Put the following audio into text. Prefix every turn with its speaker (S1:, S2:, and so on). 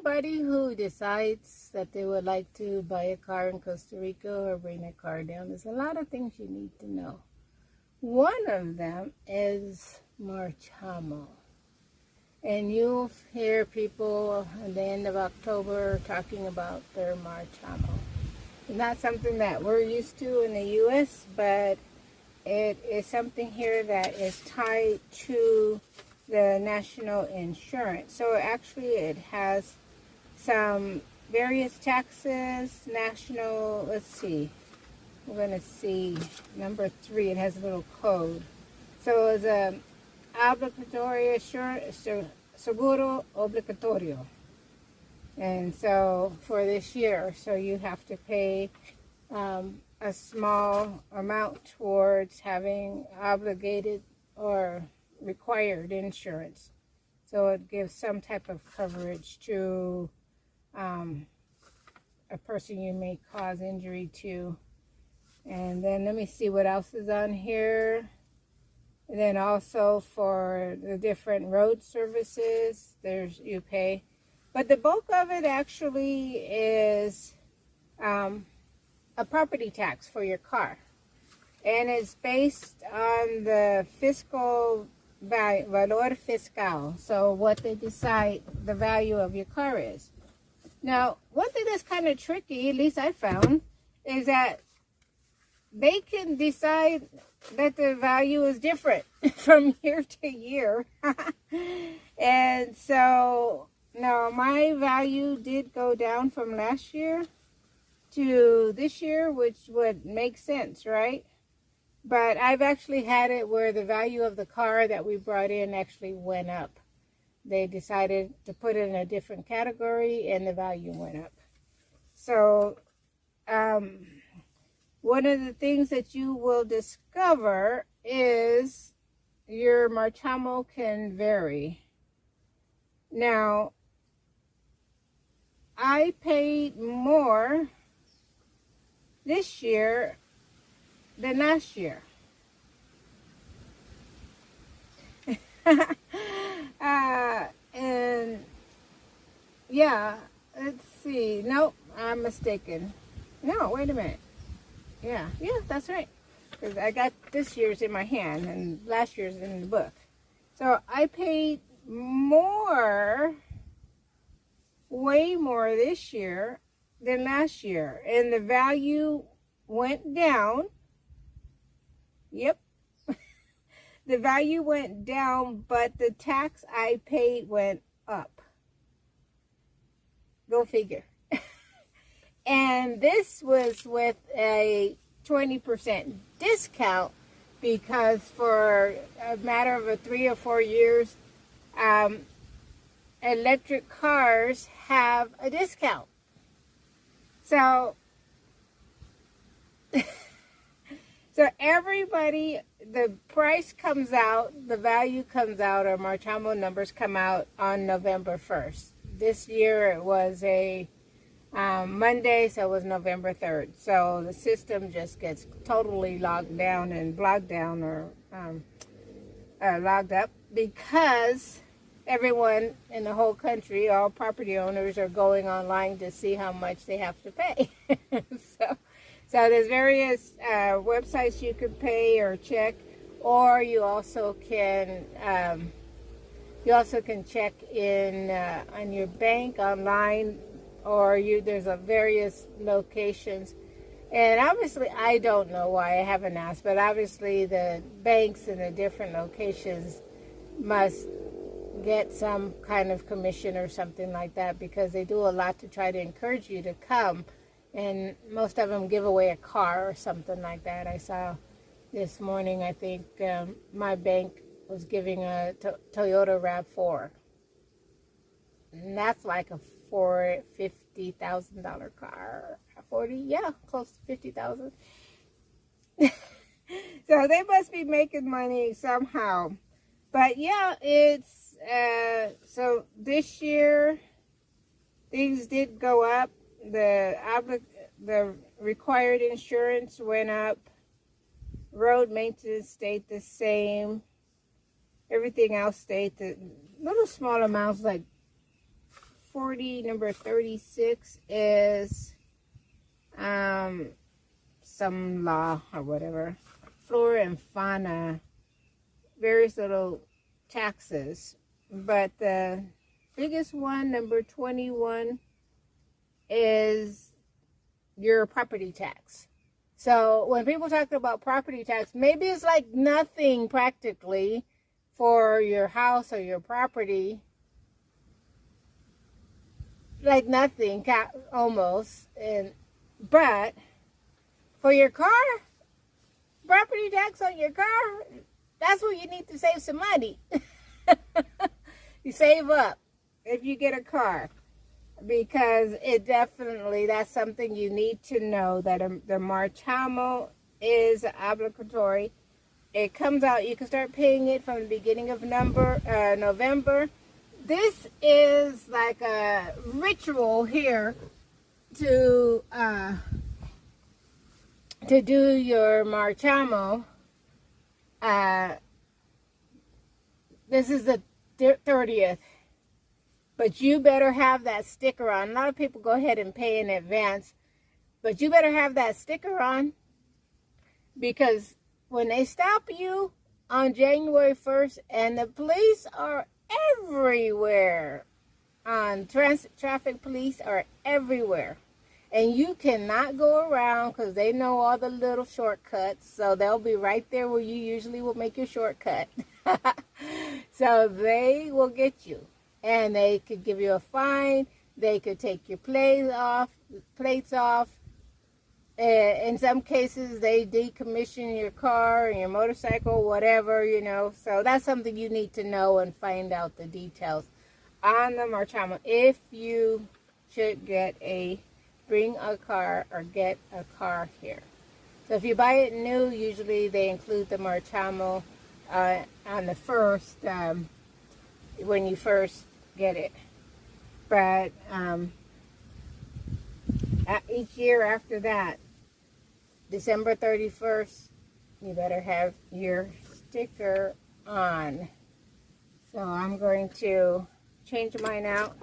S1: anybody who decides that they would like to buy a car in Costa Rica or bring a car down, there's a lot of things you need to know. One of them is Marchamo. And you'll hear people at the end of October talking about their Marchamo. It's not something that we're used to in the U.S., but it is something here that is tied to the national insurance. So actually it has some various taxes, national, let's see, we're going to see number 3, it has a little code. So it's a obligatorio assurance, seguro obligatorio. And so for this year, so you have to pay a small amount towards having obligated or required insurance. So it gives some type of coverage to a person you may cause injury to. And then let me see what else is on here. And then also for the different road services, you pay. But the bulk of it actually is a property tax for your car. And it's based on the fiscal value, valor fiscal. So what they decide the value of your car is. Now, one thing that's kind of tricky, at least I found, is that they can decide that the value is different from year to year. And so, now my value did go down from last year to this year, which would make sense, right? But I've actually had it where the value of the car that we brought in actually went up. They decided to put it in a different category and the value went up. So, one of the things that you will discover is your Marchamo can vary. Now, I paid more this year than last year. And yeah, let's see. Nope, I'm mistaken. No, wait a minute. Yeah, that's right. Because I got this year's in my hand and last year's in the book. So I paid more, way more this year than last year. And the value went down. Yep. The value went down, but the tax I paid went up. Go figure. And this was with a 20% discount because for a matter of 3 or 4 years, electric cars have a discount. So, so everybody, the price comes out, the value comes out, or Marchamo numbers come out on November 1st. This year it was a Monday, so it was November 3rd. So the system just gets totally locked down and blocked down or locked up because everyone in the whole country, all property owners, are going online to see how much they have to pay. So there's various websites you could pay or check, or you also can check in on your bank online, or there's various locations. And obviously, I don't know why, I haven't asked, but obviously the banks in the different locations must get some kind of commission or something like that, because they do a lot to try to encourage you to come. And most of them give away a car or something like that. I saw this morning, I think my bank was giving a Toyota RAV4. And that's like a $50,000 car. 40, yeah, close to 50,000. So they must be making money somehow. But yeah, it's so this year things did go up. The required insurance went up. Road maintenance stayed the same. Everything else stayed the little small amounts, like 40, number 36 is some law or whatever. Flora and fauna, various little taxes. But the biggest one, number 21, is your property tax. So when people talk about property tax, maybe it's like nothing practically for your house or your property. Like nothing, almost. But for your car, property tax on your car, that's where you need to save some money. You save up if you get a car, because it definitely, that's something you need to know, that the Marchamo is obligatory. It comes out, you can start paying it from the beginning of November. This is like a ritual here to do your Marchamo. This is the 30th, but you better have that sticker on. A lot of people go ahead and pay in advance, but you better have that sticker on, because when they stop you on January 1st, and the police are everywhere, traffic police are everywhere, and you cannot go around because they know all the little shortcuts, so they'll be right there where you usually will make your shortcut. So they will get you, and they could give you a fine. They could take your plates off. In some cases, they decommission your car and your motorcycle, whatever, you know. So that's something you need to know and find out the details on the Marchamo if you should bring a car or get a car here. So if you buy it new, usually they include the Marchamo on the first, when you first get it. But each year after that, December 31st, you better have your sticker on. So I'm going to change mine out.